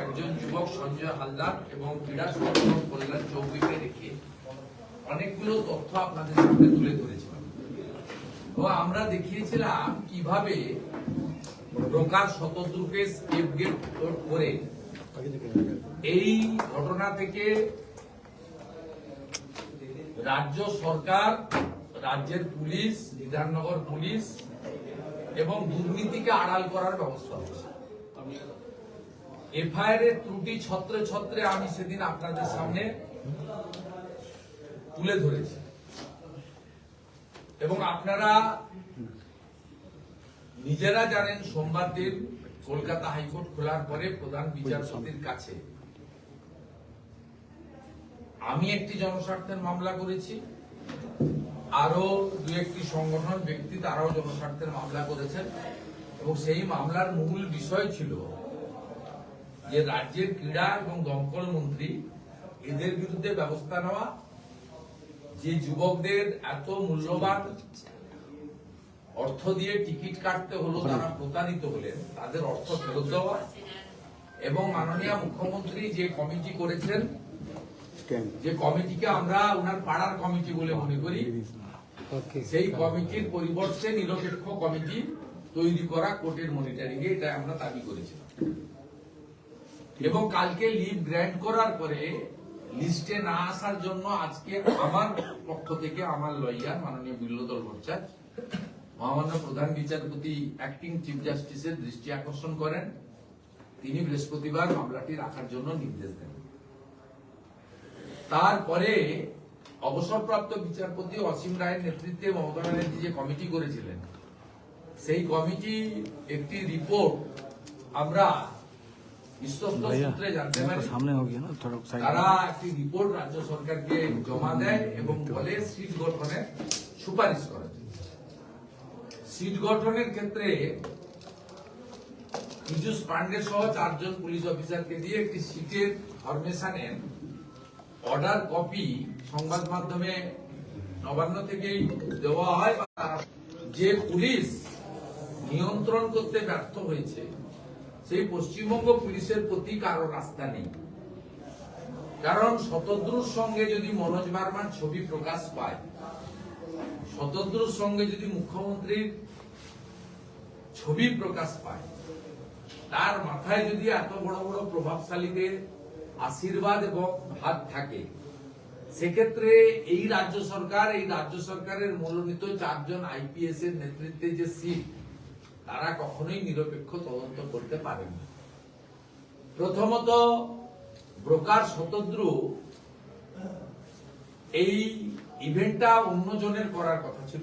একজন যুবক সঞ্জয় হালদার এবং ক্রীড়া সংগঠন কল্যাণ চৌধুরীকে রেখে অনেকগুলো তথ্য আপনাদের সামনে তুলে ধরেছিলাম এবং আমরা দেখিয়েছিলাম কিভাবে ব্রোকার শতদ্রুকে স্কেপগেট করে এই ঘটনা থেকে রাজ্য সরকার, রাজ্যের পুলিশ, বিধাননগর পুলিশ এবং দুর্নীতিকে আড়াল করার ব্যবস্থা হচ্ছে। এফআইআর এর ত্রুটি ছত্রে ছত্রে আমি সেদিন আপনাদের সামনে তুলে ধরেছি এবং আপনারা নিজেরা জানেন সোমবার দিন কলকাতা হাইকোর্ট খোলার পরে প্রধান বিচারপতির কাছে আমি একটি জনস্বার্থের মামলা করেছি, আরো দু একটি সংগঠন ব্যক্তি তারাও জনস্বার্থের মামলা করেছেন এবং সেই মামলার মূল বিষয় ছিল যে রাজ্যের ক্রীড়া এবং দমকল মন্ত্রী এদের বিরুদ্ধে ব্যবস্থা নেওয়া, যে যুবকদের এত মূল্যবান অর্থ দিয়ে টিকিট কাটতে হলো, তারা প্রতারিত হলেন, তাদের অর্থ ফেরত দেওয়া এবং মাননীয় মুখ্যমন্ত্রী যে কমিটি করেছেন, যে কমিটিকে আমরা ওনার পাড়ার কমিটি বলে মনে করি, সেই কমিটির পরিবর্তে নিরপেক্ষ কমিটি তৈরি করা কোর্টের মনিটরিং এ, এটা আমরা দাবি করেছিলাম। এবং কালকে লিভ গ্র্যান্ট করার পরে লিস্টে না আসার জন্য আজকে আমার পক্ষ থেকে আমার লয়ার মাননীয় বিল্লদল ভট্টাচার্য মহামান্য প্রধান বিচারপতি অ্যাক্টিং চিফ জাস্টিসের দৃষ্টি আকর্ষণ করেন। তিনি বৃহস্পতিবার মামলাটি রাখার জন্য নির্দেশ দেন। তারপরে অবসরপ্রাপ্ত বিচারপতি অসীম রায়ের নেতৃত্বে মমতা ব্যানার্জি যে কমিটি করেছিলেন, সেই কমিটি একটি রিপোর্ট আমরা বিশ্বস্ত সূত্রে জানতে পারি, তারা একটি রিপোর্ট রাজ্য সরকারকে জমা দেয় এবং বলে সিট গঠনের সুপারিশ করার জন্য। সিট গঠনের ক্ষেত্রে পীযূষ পান্ডে সহ 4 জন পুলিশ অফিসারকে দিয়ে একটি সিটের ফরমেশনের অর্ডার কপি সংবাদ মাধ্যমে নবান্ন থেকেই দেওয়া হয়। যে পুলিশ নিয়ন্ত্রণ করতে ব্যর্থ হয়েছে, সেই পশ্চিমবঙ্গ পুলিশের প্রতি কারো রাস্তা নেই। কারণ শতদ্রুর সঙ্গে যদি মনোজ বার্মার ছবি প্রকাশ পায়, শতদ্রুর সঙ্গে যদি মুখ্যমন্ত্রীর ছবি প্রকাশ পায়, তার মাথায় যদি এত বড় বড় প্রভাবশালীদের আশীর্বাদ এবং হাত থাকে, সেক্ষেত্রে এই রাজ্য সরকারের মনোনীত 4 জন আইপিএস এর নেতৃত্বে যে সিট, তারা কখনোই নিরপেক্ষ তদন্ত করতে পারেন না। প্রথমত, ব্রোকার শতদ্রু এই ইভেন্টটা অন্যজনের করার কথা ছিল,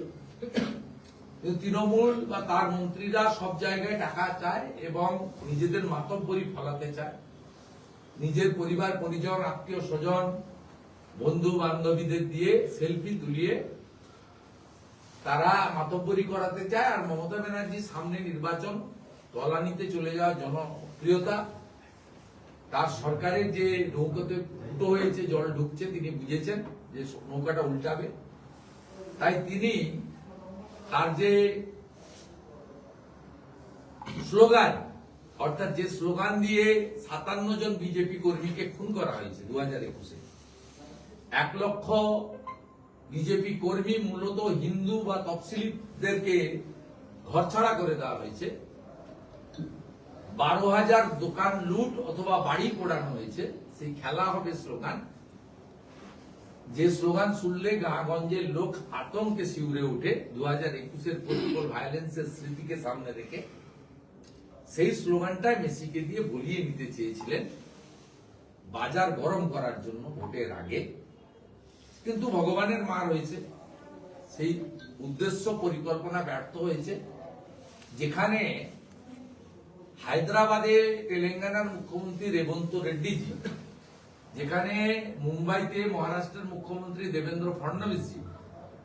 কিন্তু তৃণমূল বা তার মন্ত্রীরা সব জায়গায় টাকা চায় এবং নিজেদের মাতব্বরি ফলাতে চায়। নিজের পরিবার পরিজন, আত্মীয় স্বজন, বন্ধু বান্ধবীদের দিয়ে সেলফি তুলিয়ে তারা মাতব্বরি করাতে চায়। আর মমতা ব্যানার্জি সামনে নির্বাচন, তলানিতে চলে যাওয়া জনপ্রিয়তা, তার সরকারের যে নৌকাতে ফুটো হয়েছে, জল ঢুকছে, তিনি বুঝেছেন যে নৌকাটা উল্টাবে। তাই তিনি তার যে স্লোগান, অর্থাৎ যে স্লোগান দিয়ে 57 জন বিজেপি কর্মীকে খুন করা হয়েছে 2021-এ, 1 লক্ষ বিজেপি কর্মী মূলত হিন্দু বা তফসিলিদেরকে ঘরছাড়া করে দেওয়া হয়েছে, 12,000 দোকান লুট অথবা বাড়ি পোড়ানো হয়েছে, সেই খেলা হবে স্লোগান, যে স্লোগান শুনলে গাঁগঞ্জের লোক আতঙ্কে শিউরে উঠে 2021-এর পলিটিক্যাল ভায়োলেন্সের স্মৃতিকে সামনে রেখে। সেই স্লোগানটাই মেসিকে দিয়ে বলিয়ে নিতে চেয়েছিলেন বাজার গরম করার জন্য ভোটের আগে, কিন্তু ভগবানের মার হয়েছে, সেই উদ্দেশ্য পরিকল্পনা ব্যর্থ হয়েছে। যেখানে হায়দ্রাবাদে তেলেঙ্গানার মুখ্যমন্ত্রী রেবন্ত রেড্ডিজি, যেখানে মুম্বাইতে মহারাষ্ট্রের মুখ্যমন্ত্রী দেবেন্দ্র ফডনবিসজি,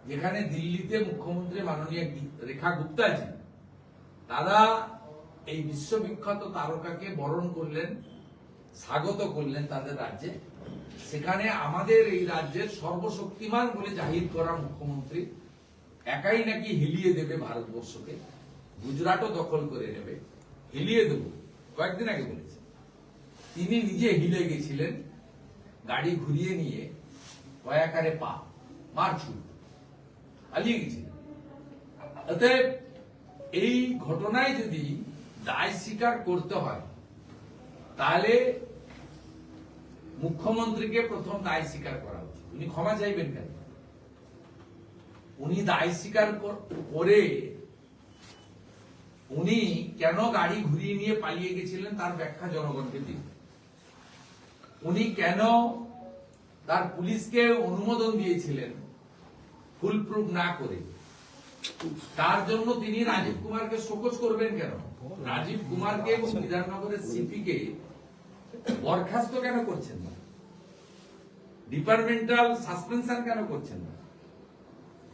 যেখানে দিল্লিতে মুখ্যমন্ত্রী মাননীয় রেখা গুপ্তাজি, তারা এই বিশ্ববিখ্যাত তারকাকে বরণ করলেন, স্বাগত করলেন তাদের রাজ্যে। সেখানে আমাদের এই রাজ্যের সর্বশক্তিমান বলে জাহির করা মুখ্যমন্ত্রী একাই নাকি হিলিয়ে দেবে ভারতবর্ষকে, গুজরাটও দখল করে নেবে, হিলিয়ে দেব, কয়েকদিন আগে বলেছে। তিনি নিজে হিলে গেছিলেন, গাড়ি ঘুরিয়ে নিয়ে কয়াকারে পা মারছুট পালিয়ে গেছিলেন। অতএব এই ঘটনায় যদি দায় স্বীকার করতে হয় তাহলে মুখ্যমন্ত্রীকে প্রথম দায় স্বীকার করা উচিত। উনি ক্ষমা চাইবেন কেন? উনি দায় স্বীকার করে উনি কেন গাড়ি ঘুরিয়ে নিয়ে পালিয়ে গেছিলেন তার ব্যাখ্যা জনগণকে দিন। উনি কেন তার পুলিশকে অনুমোদন দিয়েছিলেন ফুল প্রুফ না করে? তার জন্য তিনি রাজীব কুমারকে শোকজ করবেন কেন? রাজীব কুমারকে এবং বিধাননগরের সিপি কে বরখাস্ত কেন করছেন না? ডিপার্টমেন্টাল সাসপেনশন কেন করছেন না?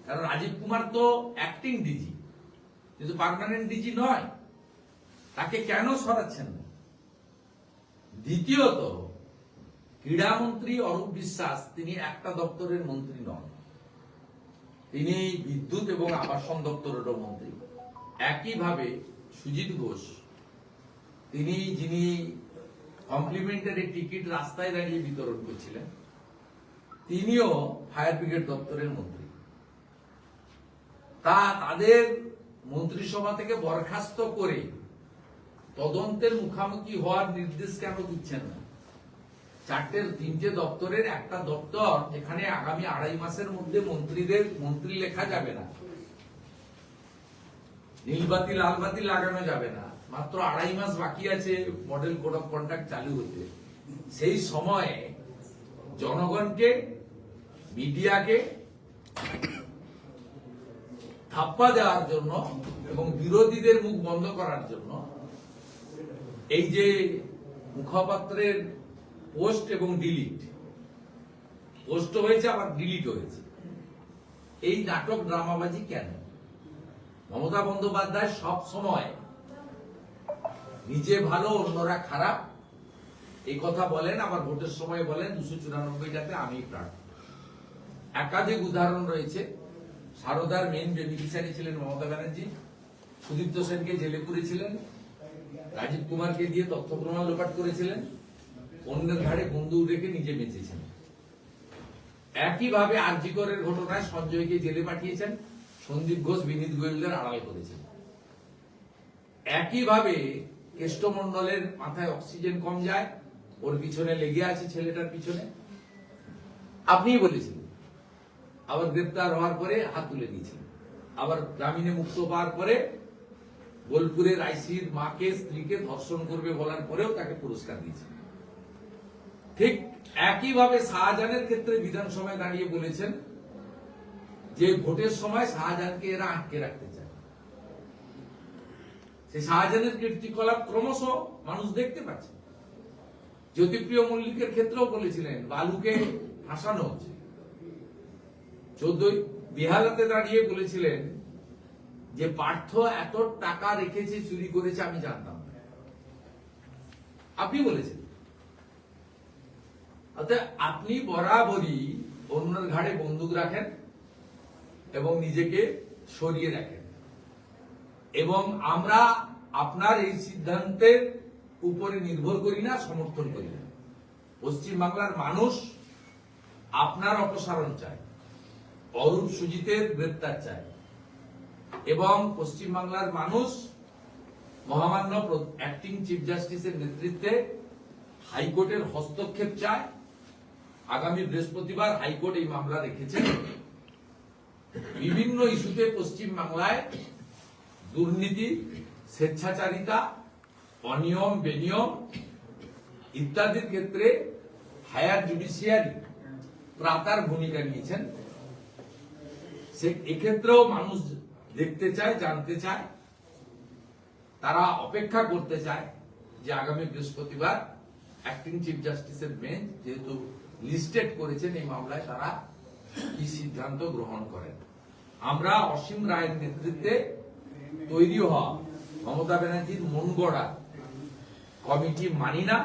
কারণ রাজীব কুমার তো অ্যাক্টিং ডিজি, কিন্তু পার্মানেন্ট ডিজি নয়। তাকে কেন সরাচ্ছেন না? দ্বিতীয়ত, ক্রীড়ামন্ত্রী অরূপ বিশ্বাস তিনি একটা দপ্তরের মন্ত্রী নন, তিনি বিদ্যুৎ এবং আবাসন দপ্তরেরও মন্ত্রী। একইভাবে সুজিত ঘোষ, যিনি কমপ্লিমেন্টারি টিকিট রাস্তায় দাঁড়িয়ে বিতরণ করছিলেন, তিনিও ফায়ার ব্রিগেড দপ্তরের মন্ত্রী। তাদের মন্ত্রিসভা থেকে বরখাস্ত করে তদন্তের মুখোমুখি হওয়ার নির্দেশ কেন দিচ্ছেন না? তিনটে দপ্তরের একটা দপ্তর যেখানে আগামী 2.5 মাসের মধ্যে মন্ত্রী লেখা যাবে না, নীলবাতি লালবাতি লাগানো যাবে না, মাত্র 2.5 মাস বাকি আছে মডেল কোড অফ কন্ডাক্ট চালু হতে। সেই সময়ে জনগণকে, মিডিয়াকে ধাপ্পা দেওয়ার জন্য এবং বিরোধীদের মুখ বন্ধ করার জন্য এই যে মুখপাত্রের পোস্ট এবং ডিলিট, পোস্ট হয়েছে আবার ডিলিট হয়েছে, এই নাটক ড্রামাবাজি কেন? মমতা বন্দ্যোপাধ্যায় সব সময় নিজে ভালো অন্যরা খারাপ এই কথা বলেন, আবার ভোটের সময় বলেন 294টাতে আমি প্রার্থী। একাধিক উদাহরণ রয়েছে। সারদার মেইন বেনিফিশিয়ারি ছিলেন মমতা ব্যানার্জি, সুদীপ্ত সেনকে জেলে পুরেছিলেন, রাজীব কুমারকে দিয়ে তথ্য প্রমাণ লোপাট করেছিলেন, অন্যের ঘাড়ে বন্দুক রেখে নিজে বেঁচেছেন। একইভাবে আরজি করের ঘটনায় সঞ্জয়কে জেলে পাঠিয়েছেন, সন্দীপ ঘোষ বিনীত গোয়েলদের আড়াল করেছেন। একইভাবে কেষ্টমণ্ডলের মাথায় অক্সিজেন কম যায়, ওর পিছনে লেগে আছে ছেলেটার পিছনে, আপনিই বলেছিলেন। আবার গ্রেপ্তার হওয়ার পরে হাত তুলে দিয়েছিলেন। আবার জামিনে মুক্ত পাওয়ার পরে বোলপুরের আইসির মাকে, স্ত্রীকে ধর্ষণ করবে বলার পরেও তাকে পুরস্কার দিয়েছেন। ঠিক একইভাবে শাহজাহানের ক্ষেত্রে বিধানসভায় দাঁড়িয়ে বলেছেন যে ভোটের সময় শাহজাহানকে এরা আটকে রাখতে চায়। সেই শাহজাহানের কীর্তিকলাপ ক্রমশ মানুষ দেখতে পাচ্ছে। জ্যোতিপ্রিয় মল্লিকের ক্ষেত্রেও বলেছিলেন বালুকে ফাঁসানো হচ্ছে। 14 বেহালাতে দাঁড়িয়ে বলেছিলেন যে পার্থ এত টাকা রেখেছে, চুরি করেছে আমি জানতাম না। আপনি বলেছেন। অর্থাৎ আপনি বরাবরই অন্যের ঘাড়ে বন্দুক রাখেন এবং নিজেকে সরিয়ে রাখেন, এবং আমরা আপনার এই সিদ্ধান্তের উপরে নির্ভর করি না, সমর্থন করি না। পশ্চিমবাংলার মানুষ আপনার অপসারণ চায়, অরূপ সুজিতের গ্রেপ্তার চায়, এবং পশ্চিমবাংলার মানুষ মহামান্য অ্যাক্টিং চিফ জাস্টিসের নেতৃত্বে হাইকোর্টের হস্তক্ষেপ চায়। আগামী বৃহস্পতিবার হাইকোর্ট এই মামলা রেখেছে। বিভিন্ন ইস্যুতে পশ্চিমবাংলায় দুর্নীতি, স্বেচ্ছাচারিতা, অনিয়ম বেনিয়ম ইত্যাদির ক্ষেত্রে হায়ার জুডিশিয়ারি ত্রাতার ভূমিকা নিয়েছেন। এক্ষেত্রেও মানুষ দেখতে চায়, জানতে চায়, তারা অপেক্ষা করতে চায় যে আগামী বৃহস্পতিবার অ্যাক্টিং চিফ জাস্টিসের বেঞ্চ যেহেতু লিস্টেড করেছেন এই মামলায়, তারা কি সিদ্ধান্ত গ্রহণ করেন। আমরা অসীম রায়ের নেতৃত্বে তৈরি হওয়া মমতা ব্যানার্জির মন গড়া কমিটি মানি না,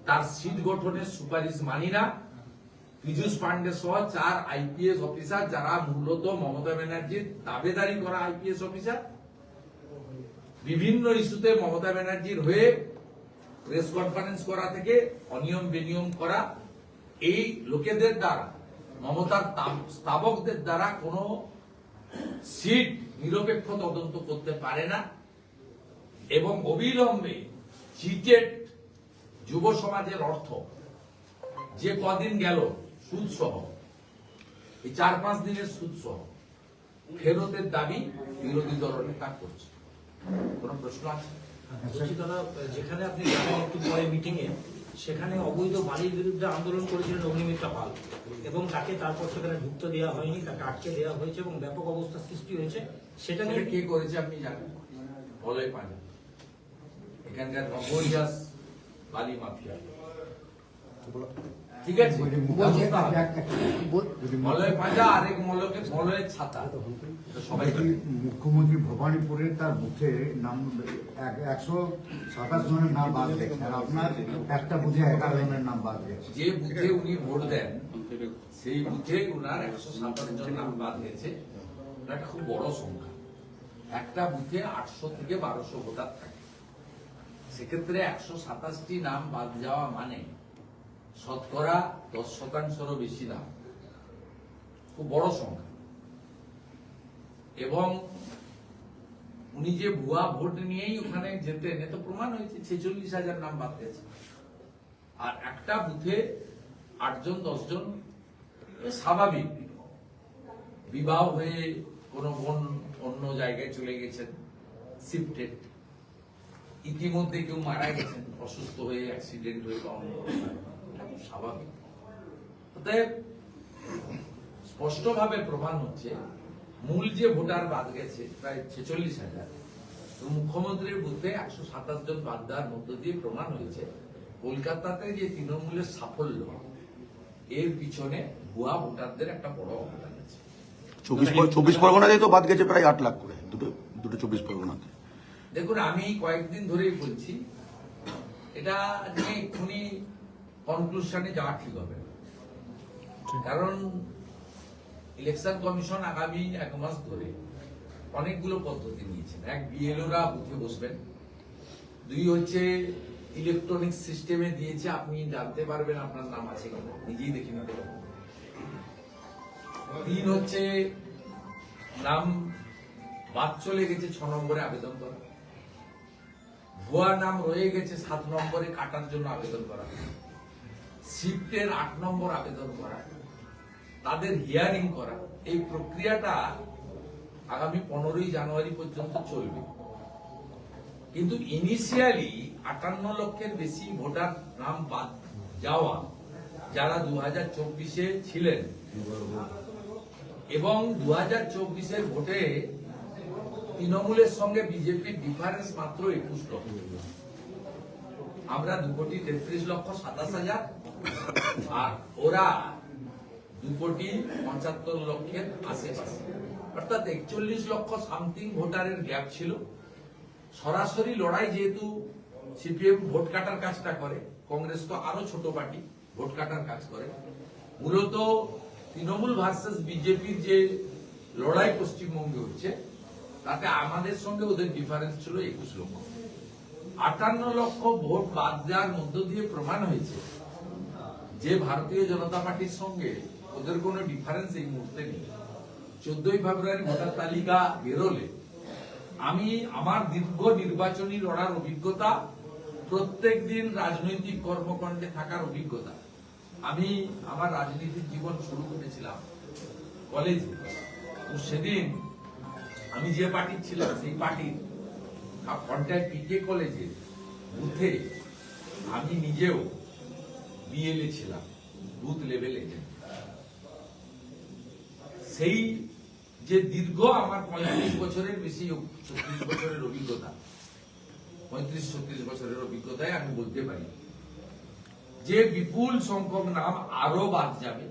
তার সিট গঠনের সুপারিশ মানি না। পীযূষ পান্ডে সহ 4 আইপিএস অফিসার, যারা মূলত মমতা ব্যানার্জির দাবেদারি করা আইপিএস অফিসার, বিভিন্ন ইস্যুতে মমতা ব্যানার্জির হয়ে প্রেস কনফারেন্স করা থেকে অনিয়ম বেনিয়ম করা, এই লোকেদের দ্বারা, মমতার স্থাবকদের দ্বারা কোনো সিট নিরপেক্ষ তদন্ত করতে পারে না এবং অবিলম্বে চিটেড যুব সমাজের অর্থ যে কদিন গেল সুদ সহ, এই 4-5 দিনের সুদ সহ ফেরতের দাবি বিরোধী দল নেতা করছে। কোন প্রশ্ন আছে? বলছি দাদা, যেখানে আপনি যাবেন একটু পরে মিটিং এ, সেখানে অবৈধ বালির বিরুদ্ধে আন্দোলন করেছিলেন অগ্নিমিত্রা পাল এবং তাকে তারপর সেখানে ঢুকতে দেওয়া হয়নি, তাকে আটকে দেওয়া হয়েছে এবং ব্যাপক অবস্থা সৃষ্টি হয়েছে। সেটা নিয়ে কে করেছে আপনি জানেন? বলাই পাঁজা, এখানকার নগরিয়াস বালি মাফিয়া। ঠিক আছে, মলয় পাঁজা আরেক মলয়ের ছাতা। সবাই মুখ্যমন্ত্রী ভবানীপুরে তার বুথে নাম 127 জনের নাম বাদ গেছে, আর আপনার একটা বুথে 11 জনের নাম বাদ গেছে। যে বুথে উনি ভোট দেন সেই বুথে উনার 127 জন নাম বাদ গেছে। এটা খুব বড় সংখ্যা। একটা বুথে 800 থেকে 1200 ভোটার থাকে, সেক্ষেত্রে 127টি নাম বাদ যাওয়া মানে শতকরা 10%-রও বেশি নাম, খুব বড় সংখ্যা। এবং উনি যে ভুয়া ভোট নিয়েই ওখানে যেতেন, এ তো প্রমাণ হয়েছে, 46,000 নাম বাদ গেছে। আর একটা বুথে 8-10 জন স্বাভাবিক, বিবাহ হয়ে কোনো বোন অন্য জায়গায় চলে গেছেন, শিফটেড, ইতিমধ্যে কেউ মারা গেছেন অসুস্থ হয়ে, অ্যাক্সিডেন্ট হয়ে, স্বাভাবিক। অতএব স্পষ্টভাবে প্রমাণ হচ্ছে মূল যে ভোটার বাদ গেছে প্রায় 46,000, মুখ্যমন্ত্রীর বুথে 127 জন বাদ দেওয়ার মধ্য দিয়ে প্রমাণ হয়েছে কলকাতাতে যে তৃণমূলের সাফল্য, এর পিছনে ভুয়া ভোটারদের একটা বড় অবদান আছে। 24 পরগনাতে তো বাদ গেছে প্রায় 8 লাখ করে, দুটো 24 পরগনাতে। দেখুন, আমি কয়েকদিন ধরেই বলছি, এটা নিয়ে এক্ষুনি কনক্লুশনে যাওয়া ঠিক হবে না। কারণ ইলেকশন কমিশন আগামী 1 মাস ধরে অনেকগুলো পদ্ধতি নিয়েছেন। এক, বিএলওরা বুথে বসবেন। 2 হচ্ছে ইলেকট্রনিক সিস্টেমে দিয়েছে, আপনি জানতে পারবেন আপনার নাম আছে কিনা, নিজেই দেখে নিতে পারবেন। 3 হচ্ছে নাম বাদ চলে গেছে 6 নম্বরে আবেদন করা, ভুয়া নাম রয়ে গেছে 7 নম্বরে কাটার জন্য আবেদন করা, শিফটের 8 নম্বর আবেদন করা, তাদের হিয়ারিং করা। এই প্রক্রিয়াটা আগামী 15ই জানুয়ারি পর্যন্ত চলবে। কিন্তু ইনিশিয়ালি 58 লক্ষের বেশি ভোটার নাম বাদ যাওয়া, যারা 2024-এ ছিলেন, এবং 2024-এর ভোটে তৃণমূলের সঙ্গে বিজেপির ডিফারেন্স মাত্র 21 লক্ষ। আমরা 2,33,27,000 আর ওরা 2,75,00,000 আশেপাশে, অর্থাৎ 41 লক্ষ সামথিং ভোটারের গ্যাপ ছিল। সরাসরি লড়াই, যেহেতু সিপিএম ভোট কাটার কাজটা করে, কংগ্রেস তো আরো ছোট পার্টি, ভোট কাটার কাজ করে। মূলত তৃণমূল ভার্সেস বিজেপির যে লড়াই পশ্চিমবঙ্গে হচ্ছে, তাতে আমাদের সঙ্গে ওদের ডিফারেন্স ছিল 21 লক্ষ। 58 লক্ষ ভোট বাদ দেওয়ার মধ্য দিয়ে প্রমাণ হয়েছে যে ভারতীয় জনতা পার্টির সঙ্গে ওদের কোনো ডিফারেন্স এই মুহূর্তে নেই। 14ই ফেব্রুয়ারি ভোটার তালিকা বেরোলে, আমি আমার দীর্ঘ নির্বাচনী লড়ার অভিজ্ঞতা, প্রত্যেক দিন রাজনৈতিক কর্মকাণ্ডে থাকার অভিজ্ঞতা, আমি আমার রাজনীতির জীবন শুরু করেছিলাম কলেজে। তো সেদিন আমি যে পার্টি ছিলাম, সেই পার্টির কন্ট্যাক্ট পিকে কলেজে বুথে আমি নিজেও বিএলএ ছিলাম, বুথ লেভেল এজেন্ট। সেই যে দীর্ঘ আমার 35 বছরের বেশি, 36 বছরের অভিজ্ঞতা, 35-36 বছরের অভিজ্ঞতায় আমি বলতে পারি যে বিপুল সংখ্যক নাম আরো বাদ যাবে,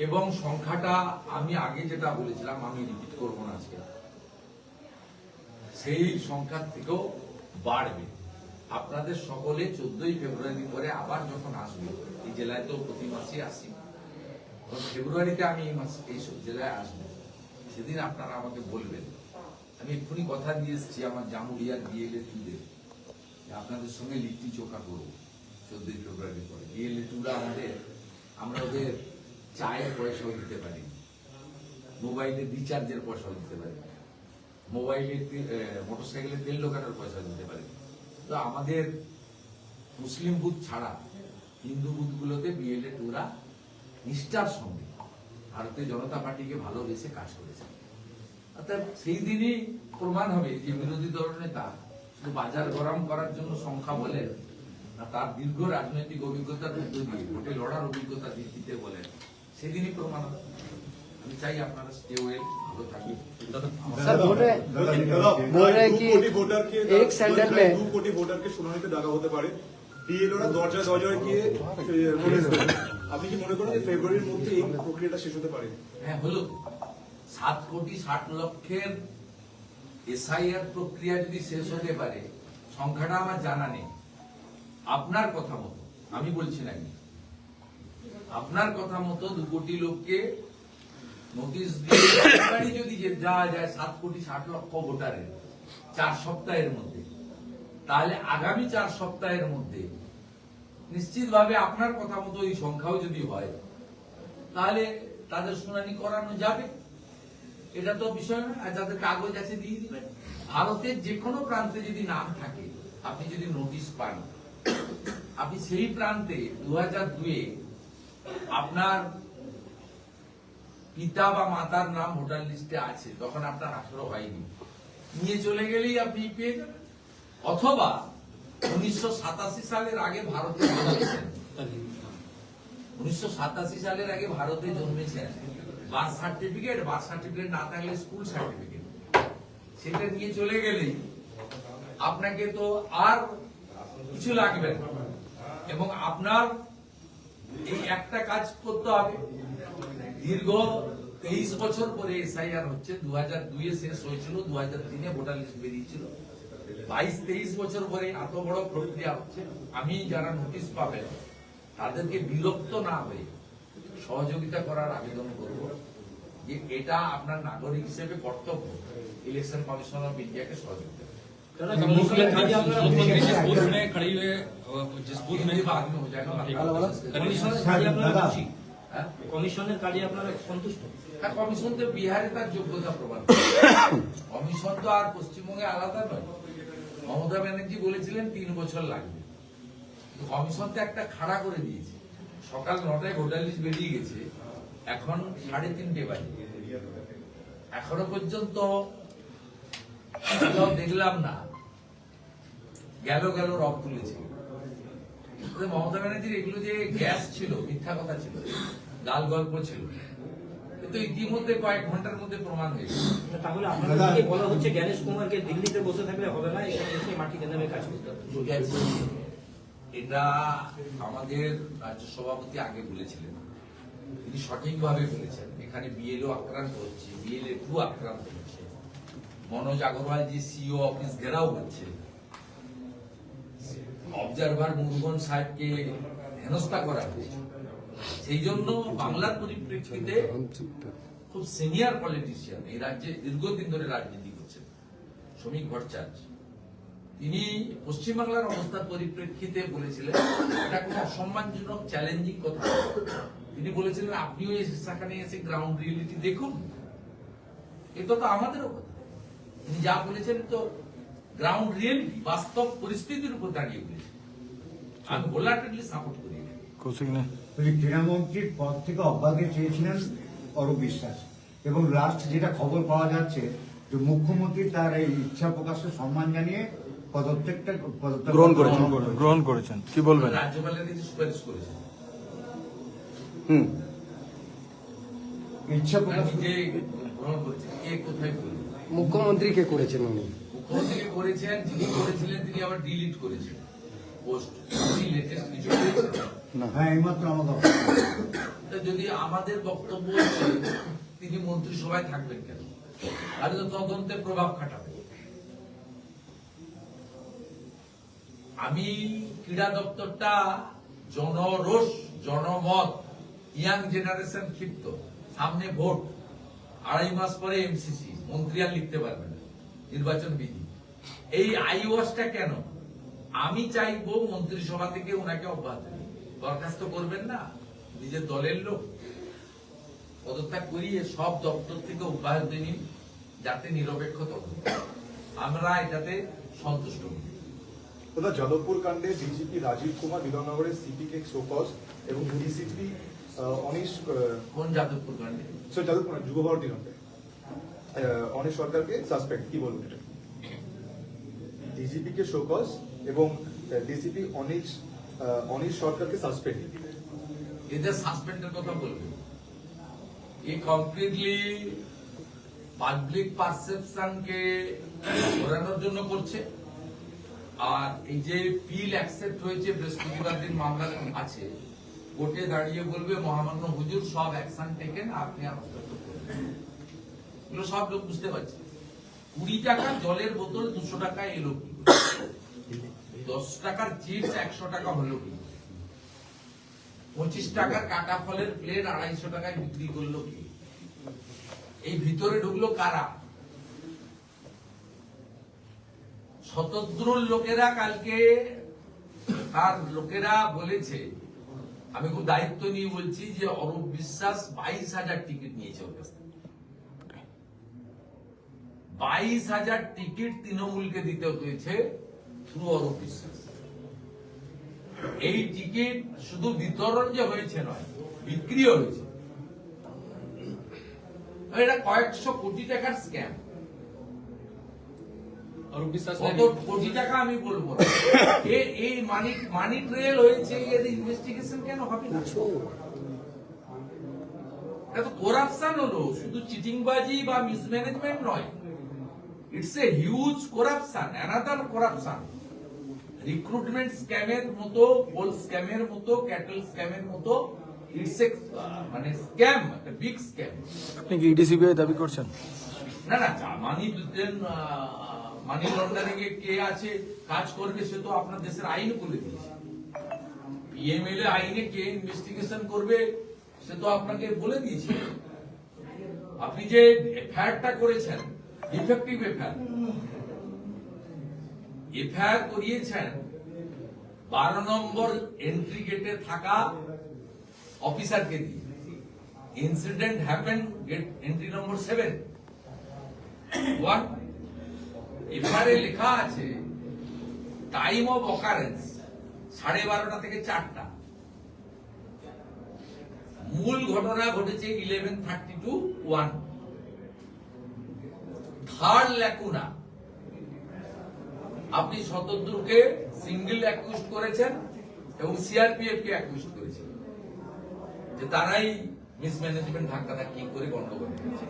এবং সংখ্যাটা আমি আগে যেটা বলেছিলাম, আমি রিপিট করব না আজকে, সেই সংখ্যার থেকেও বাড়বে। আপনাদের সকলে 14ই ফেব্রুয়ারি পরে আবার যখন আসবে, এই জেলায় তো প্রতি মাসে আসি, ফেব্রুয়ারিতে আমি এই জেলায় আসবো, সেদিন আপনারা আমাকে বলবেন। আমি এক্ষুনি কথা দিয়ে এসেছি আমার জামুরিয়ার বিএলএ আপনাদের সঙ্গে লিট্টি চোখা করবো 14ই ফেব্রুয়ারি পরে। বিএলএ2রা আমরা ওদের চায়ের পয়সাও দিতে পারি, মোবাইলের রিচার্জের পয়সাও দিতে পারি, মোটরসাইকেলের তেল ঢোকানোর পয়সা দিতে পারি। তো আমাদের মুসলিম বুথ ছাড়া হিন্দু বুথগুলোতে বিএলএ2রা নিষ্ঠার সঙ্গে ভারতীয় জনতা পার্টিকে ভালোবেসে কাজ করেছে। অর্থাৎ সেই দিনই প্রমাণ হবে যে বিরোধী দলনেতা শুধু বাজার গরম করার জন্য সংখ্যা বলেন না, তার দীর্ঘ রাজনৈতিক অভিজ্ঞতার মধ্য দিয়ে ভোটে লড়ার অভিজ্ঞতা দিতে বলেন, সেদিনই প্রমাণ হবে। আমি চাই আপনারা স্টে ওয়েল, ভালো থাকবেন। सर बोल रहे हैं कि एक सेंटर में 2 কোটি ভোটারকে শুনানিতে ডাকা হতে পারে, বিএলওরা দরজায় দরজায় গিয়ে নোটিশ দেবে। আপনি কি মনে করেন যে ফেব্রুয়ারির মধ্যে এই প্রক্রিয়াটা শেষ হতে পারে? হ্যাঁ, হলো 7,60,00,000 এসআইআর প্রক্রিয়া যদি শেষ হতে পারে, সংখ্যাটা আমার জানা নেই। আপনার কথা মতো, আমি বলছি না, আপনার কথা মতো 2 কোটি লোককে নোটিশ দিয়ে সরকারি যদি যাওয়া যায় 7,60,00,000 ভোটারের 4 সপ্তাহের মধ্যে, তাহলে আগামী 4 সপ্তাহের মধ্যে নিশ্চিতভাবে আপনার কথা মতো এই সংখ্যাও যদি হয়, তাহলে তাদের শুনানি করানো যাবে। এটা তো বিষয় না। আর যাদের কাগজ আছে দিয়ে দিবেন। ভারতের যে কোনো প্রান্তে যদি নাম থাকে, আপনি যদি নোটিশ পান, আপনি সেই প্রান্তে 2002-এ আপনার পিতা বা মাতার নাম ভোটার লিস্টে আছে, তখন আপনার 18 হয়নি, নিয়ে চলে গেলেই আপনি পেয়ে যাবেন। অথবা 1987 সালের আগে ভারতে জন্মেছেন, 1987 সালের আগে ভারতে জন্মেছেন, বার্থ সার্টিফিকেট না থাকলে স্কুল সার্টিফিকেট, সেটা নিয়ে চলে গেলেই আপনাকে তো আর কিছু লাগবে না। এবং আপনার এই একটা কাজ করতে হবে। দীর্ঘ 23 বছর পরে এসআইআর হচ্ছে, 2002-এ শেষ হয়েছিল, 2003-এ ভোটার লিস্ট বেরিয়েছিল। 22-23 বছর পরে এত বড় প্রক্রিয়া হচ্ছে। আমি যারা নোটিশ পাবেন তাদেরকে বিরক্ত না হয়ে সহযোগিতা করার আবেদন করব, যে এটা আপনার নাগরিক হিসেবে কর্তব্য ইলেকশন কমিশন অফ ইন্ডিয়াকে সহযোগিতা করা। दादा कमिश्नर खाली आपका मुख्यमंत्री जिस बूथ में खड़ी हुई है, जिस बूथ में हिंदी बाद में हो जाएगा। कमिश्नर खाली आपका दादा। खुशी, কমিশনের কাজে আপনারা সন্তুষ্ট? হ্যাঁ, কমিশন তো বিহারে তার যোগ্যতা প্রমাণ। কমিশন তো আর পশ্চিমবঙ্গে আলাদা নয়। মমতা ব্যানার্জি বলেছিলেন 3 বছর লাগবে, কমিশন তো একটা খাড়া করে দিয়েছে। সকাল 9টায় ভোটার লিস্ট বেরিয়ে গেছে, এখন 3:30 বাজে, এখনো পর্যন্ত দেখলাম না। গেল রব তুলেছে। মমতা ব্যানার্জির এগুলো যে গ্যাস ছিল, মিথ্যা কথা ছিল, গাল গল্প ছিল, কিন্তু ইতিমধ্যে কয়েক ঘন্টার মধ্যে প্রমাণ হয়েছে। তাহলে আপনাদেরকে বলা হচ্ছে জ্ঞানেশ কুমারকে দিল্লিতে বসে থাকলে হবে না, এখানে এসে মাটিতে নেমে কাজ করতে হবে। এটা আমাদের রাজ্য সভাপতি আগে বলেছিলেন, তিনি সঠিকভাবে বলেছেন। এখানে বিএলও আক্রান্ত হচ্ছে, বিএলএ2 আক্রান্ত হচ্ছে, মনোজ আগরওয়াল যে সিও অফিস ঘেরাও হচ্ছে, অবজারভার মুরুগন সাহেবকে হেনস্থা করা হয়েছে। সেই জন্য বাংলার পরিপ্রেক্ষিতে খুব সিনিয়র পলিটিশিয়ান, এই রাজ্যে দীর্ঘদিন ধরে রাজনীতি করছেন, শ্রমিক ভট্টাচার্য, তিনি পশ্চিমবাংলার অবস্থার পরিপ্রেক্ষিতে বলেছিলেন এটা কোনো অসম্মানজনক চ্যালেঞ্জিং কথা। তিনি বলেছিলেন আপনিও সেখানে এসে গ্রাউন্ড রিয়েলিটি দেখুন। এটা তো আমাদেরও কথা। তিনি যা বলেছেন তো গ্রাউন্ড রিয়েলিটি, বাস্তব পরিস্থিতির উপর দাঁড়িয়ে বলেছেন। আমি হোলহার্টেডলি সাপোর্ট করি। ক্রীড়ামন্ত্রীর পদ থেকে অব্যাহতি চেয়েছিলেন অরূপ বিশ্বাস, এবং লাস্ট যেটা খবর পাওয়া যাচ্ছে যে মুখ্যমন্ত্রী তার এই ইচ্ছা প্রকাশকে সম্মান জানিয়ে পদত্যাগ গ্রহণ করেছেন। কি বলবেন? রাজ্যপালের কাছে সুপারিশ করেছেন। ইচ্ছা প্রকাশ যে গ্রহণ করেছেন, কে কোথায় বলবেন? মুখ্যমন্ত্রী কে করেছেন উনি? মুখ্যমন্ত্রী করেছেন, যিনি করেছিলেন তিনি আবার ডিলিট করেছেন পোস্ট। আপনি লেটেস্ট কিছু করেছেন? হ্যাঁ, এইমাত্র আমাকে তা যদি আমাদের বক্তব্য হচ্ছে তিনি মন্ত্রিসভায় থাকবেন কেন? তাহলে তো তদন্তে প্রভাব খাটাবে। আমি ক্রীড়া দপ্তরটা জনরোষ, জনমত, ইয়াং জেনারেশন ক্ষিপ্ত, সামনে ভোট, 2.5 মাস পরে এমসিসি, মন্ত্রী আর লিখতে পারবে না, নির্বাচন বিধি। এই আইওয়াসটা কেন? আমি চাইবো মন্ত্রিসভা থেকে ওনাকে অব্যাহতি দিন। বরখাস্ত করবেন না, নিজের দলের লোক পদত্যাগ করিয়ে সব দপ্তর থেকে অব্যাহতি নিন, যাতে নিরপেক্ষ তদন্ত। আমরা এটাতে সন্তুষ্ট হই। দাদা, যাদবপুর কাণ্ডে ডিজিপি রাজীব কুমার, বিধাননগরের সিপি কে শোকজ এবং ডিসিপি অনিশ কোন যাদবপুর কাণ্ডে? যাদবপুর যুব ভারতী কাণ্ডে অনিশ সরকারকে সাসপেন্ড, কি বলবেন এটা? ডিজিপি কে শোকজ এবং ডিসিপি অনিশ সরকারকে সাসপেন্ড। এদের সাসপেন্ডের কথা বলবেন? এই কমপ্লিটলি পাবলিক পারসেপশনকে ঘোরানোর জন্য করছে। আর এই যে পিল অ্যাকসেপ্ট হয়েছে, বৃহস্পতিবার দিন মামলা আছে, কোর্টে দাঁড়িয়ে বলবে মহামান্য হুজুর সব অ্যাকশন টেকেন, আপনি আর হস্তক্ষেপ করবেন। এগুলো সব লোক বুঝতে পারছে। 20 টাকা জলের বোতল 200 টাকা এলো কি? 10 টাকার চিপস 100 টাকা হলো কি? 25 টাকার কাটা ফলের প্লেট 250 টাকায় বিক্রি করলো কি? এই ভিতরে ঢুকলো কারা? শতদ্রুর লোকেরা কালকে তার লোকেরা বলেছে, আমি খুব দায়িত্ব নিয়ে বলছি, যে অরূপ বিশ্বাস 22,000 টিকিট নিয়েছে ওর কাছ থেকে। 22,000 টিকিট তৃণমূলকে দিতে হয়েছে থ্রু অরূপ বিশ্বাস। এই টিকিট শুধু বিতরণ যে হয়েছে নয়, বিক্রি হয়েছে। এটা কয়েকশো কোটি টাকার স্ক্যাম। और विश्वास কত কোটি টাকা আমি বলবো না। এই মানি ট্রেল হয়েছে, এর ইনভেস্টিগেশন কেন হবে না? এটা তো করাপশন হলো, শুধু চিটিংবাজি বা মিসম্যানেজমেন্ট নয়, it's a huge corruption, another corruption. Recruitment স্ক্যামের মতো, পোল স্ক্যামের মতো, ক্যাটল স্ক্যামের মতো, ইটস এ মানে স্ক্যাম, একটা বিগ স্ক্যাম। আপনি কি ইডিসিবিআই দাবি করছেন? না না, মানি লন্ডারিং এ কে আছে, কাজ করবে, সে তো আপনার দেশের আইন বলে দিয়েছে। পিএমএলএ আইনে কে ইনভেস্টিগেশন করবে, সে তো আপনাকে বলে দিয়েছে। আপনি যে এফআইআরটা করেছেন, ইফেক্টিভ এফআইআর করিয়েছেন 12 নম্বর এন্ট্রি গেটে থাকা অফিসারকে দিয়ে। ইনসিডেন্ট হ্যাপেন গেট এন্ট্রি নম্বর 7। এফআইআরে লেখা আছে টাইম অফ অকারেন্স 12:30 থেকে 4টা। মূল ঘটনা ঘটেছে 11:30 to 1। থার্ড ল্যাকুনা, আপনি শতদ্রুকে সিঙ্গেল অ্যাকিউজ করেছেন এবং সিআরপিএফ কে অ্যাকিউজ করেছেন যে তারাই মিসম্যানেজমেন্ট ধাক্কা কি করে গন্ডগোল করেছে।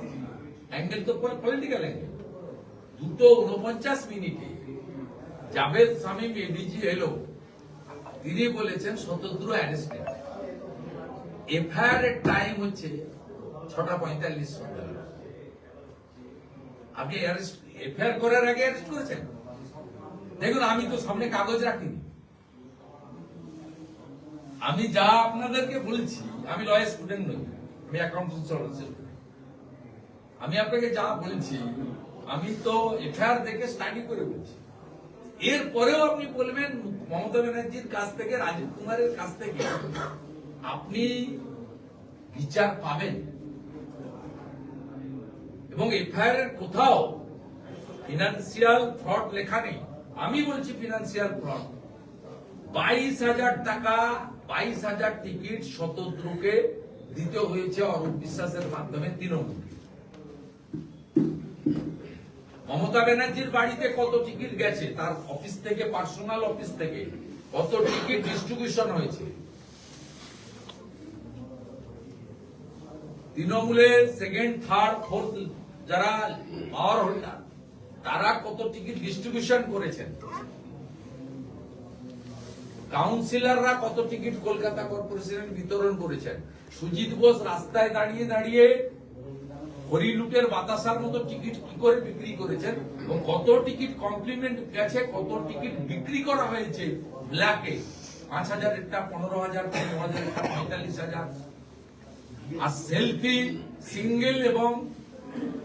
অ্যাঙ্গেল তো political angle. 2:49 Javed Shamim ADG এলো, তিনি বলেছেন শতদ্রু অ্যারেস্টেড। এফআইআর এর টাইম হচ্ছে 6:45 সন্ধ্যা। আপনি এফআইআর করার আগে অ্যারেস্ট করেছেন? দেখুন, আমি তো সামনে কাগজ রাখিনি। আমি যা আপনাদেরকে বলছি, আমি লয়ার স্টুডেন্ট নই, আমি অ্যাকাউন্টেন্সি। আমি আপনাকে যা বলছি, আমি তো এফআইআর দেখে স্টাডি করে বলছি। এরপরেও আপনি বলবেন মমতা ব্যানার্জির কাছ থেকে, রাজীব কুমারের কাছ থেকে আপনি বিচার পাবেন। এবং এফআইআর এর কোথাও ফিনান্সিয়াল ফ্রড লেখা নেই। আমি বলছি ফিনান্সিয়াল ফ্রড। 22,000 টাকা, 22,000 টিকিট শতদ্রুকে দিতে হয়েছে অরূপ বিশ্বাসের মাধ্যমে তৃণমূল। মমতা ব্যানার্জির বাড়িতে কত টিকিট গেছে, তার অফিস থেকে, পার্সোনাল অফিস থেকে কত টিকিট ডিস্ট্রিবিউশন হয়েছে। তৃণমূলের সেকেন্ড, থার্ড, ফোর্থ যারা পাওয়ার হোল্ডার, তারা কত টিকিট ডিস্ট্রিবিউশন করেছেন। কাউন্সিলররা কত টিকিট কলকাতা কর্পোরেশনের বিতরণ করেছেন। সুজিত বোস রাস্তায় দাঁড়িয়ে দাঁড়িয়ে হরিলুটের বাতাসার মতো টিকিট কি করে বিক্রি করেছেন, এবং কত টিকিট কমপ্লিমেন্ট গেছে, কত টিকিট বিক্রি করা হয়েছে ব্ল্যাকে। 5,000 একটা, 15,000, 15,000 একটা, 45,000। আর সেলফি সিঙ্গেল এবং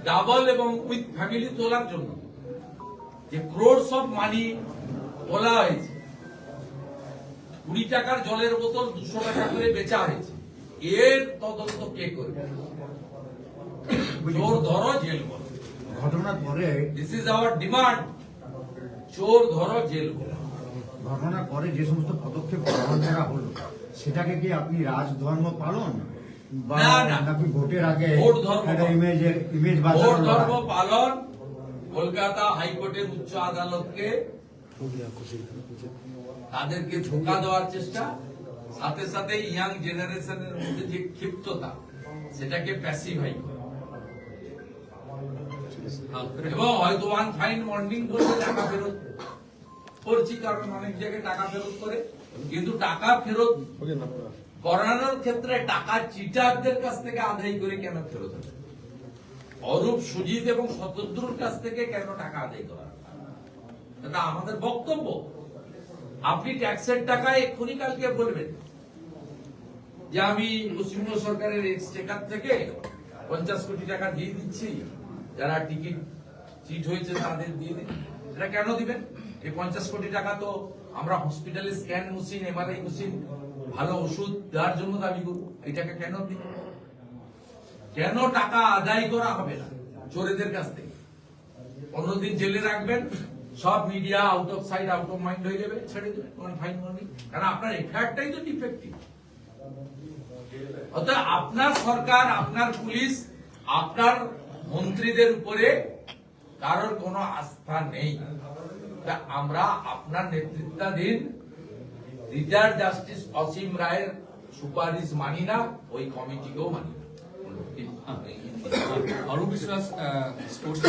ডাবল এবং উইথ ফ্যামিলি তোলার জন্য যে ক্রোডস অফ মানি তোলা হয়েছে, 20 টাকার জলের বোতল 200 টাকা করে বেচা হয়েছে, এর তদন্ত কে করবে? চোর ধরো, জেল করো। ঘটনার পরে দিস ইজ আওয়ার ডিমান্ড। চোর ধরো, জেল করো। ঘটনার পরে যে সমস্ত পদক্ষেপ গ্রহণ করা হলো সেটাকে কি আপনি রাজধর্ম পালন বা না, না। নাকি ভোটের আগে ভোট ধর্ম একটা পালন। ইমেজ ভোট বাঁচানো ধর্ম লড়াই? পালন। কলকাতা হাইকোর্টের উচ্চ আদালতকে তাদেরকে ধোঁকা দেওয়ার চেষ্টা, সাথে সাথে ইয়াং জেনারেশনের মধ্যে যে ক্ষিপ্ততা সেটাকে প্যাসিফাই করে এবং হয়তো ওয়ান ফাইন মর্নিং বলে টাকা ফেরত করছি, কারণ অনেক জায়গায় টাকা ফেরত করে, কিন্তু টাকা ফেরত করানোর ক্ষেত্রে টাকা চিটারদের কাছ থেকে আদায় করে কেন ফেরত হবে? অরূপ, সুজিত এবং শতদ্রুর কাছ থেকে কেন টাকা আদায় করা? এটা আমাদের বক্তব্য। আপনি ট্যাক্সের টাকা এক্ষুনি কালকে বলবেন যে আমি পশ্চিমবঙ্গ সরকারের এক্সচেকার থেকে 50 কোটি টাকা দিয়ে দিচ্ছি, যারা টিকিট চিট হয়েছে তাদের দিয়ে দিন। এটা কেন দিবেন? এই 50 কোটি টাকা তো আমরা হসপিটালে স্ক্যান মেশিন, এমআরআই মেশিন, ভালো ওষুধ দেওয়ার জন্য দাবি করব। এই টাকা কেন দিবেন? কেন টাকা আদায় করা হবে না চোরেদের কাছ থেকে? 15 দিন জেলে রাখবেন, সব media out of sight out of mind হয়ে যাবে, ছেড়ে দেবেন ওয়ান ফাইন মর্নিং। কারণ আপনার এফআইআরটাই তো ডিফেক্টিভ। অর্থাৎ আপনার সরকার, আপনার পুলিশ, আপনার মন্ত্রীদের উপরে কারোর কোনো আস্থা নেই। তা আমরা আপনার নেতৃত্বাধীন রিটায়ার্ড জাস্টিস অসীম রায়ের সুপারিশ মানি না, ওই কমিটিকেও মানি না। Arup Biswas, sports